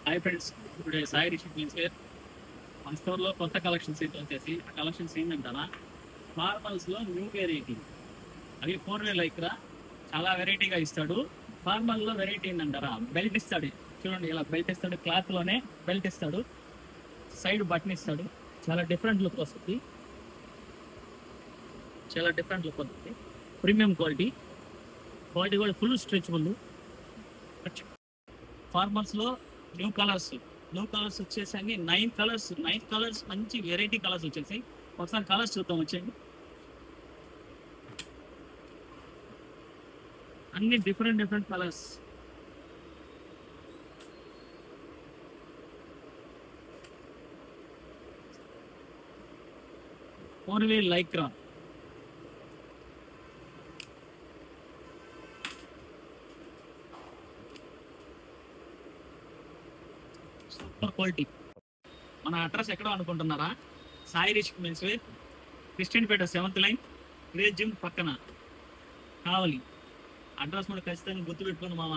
Hi friends, ఇప్పుడు Sai Rishi means wear మన స్టోర్లో కొత్త కలెక్షన్స్ అయితే వచ్చేసి ఆ కలెక్షన్స్ ఏంటంటారా, ఫార్మల్స్లో న్యూ వెరైటీ. అవి 4 వే లైక్రా చాలా వెరైటీగా ఇస్తాడు. ఫార్మల్లో వెరైటీ ఏంటంటారా, బెల్ట్ ఇస్తాడు. చూడండి ఇలా బెల్ట్ ఇస్తాడు, క్లాత్లోనే బెల్ట్ ఇస్తాడు, సైడ్ బటన్ ఇస్తాడు. చాలా డిఫరెంట్ లుక్ వస్తుంది, ప్రీమియం క్వాలిటీ కూడా ఫుల్ స్ట్రెచబుల్. ఫార్మల్స్లో న్యూ కలర్స్ వచ్చేసండి 9 కలర్స్ మంచి వెరైటీ కలర్స్ వచ్చేసాయి. ఒకసారి కలర్స్ చూద్దాం, వచ్చేయండి. అన్ని different colours. Only lycra, super quality. మన అడ్రస్ ఎక్కడో అనుకుంటున్నారా? Sai Rishi men's wear, Christianpet 7th line, craze gym పక్కన కావాలి. అడ్రస్ కూడా ఖచ్చితంగా గుర్తుపెట్టుకోండి మామ.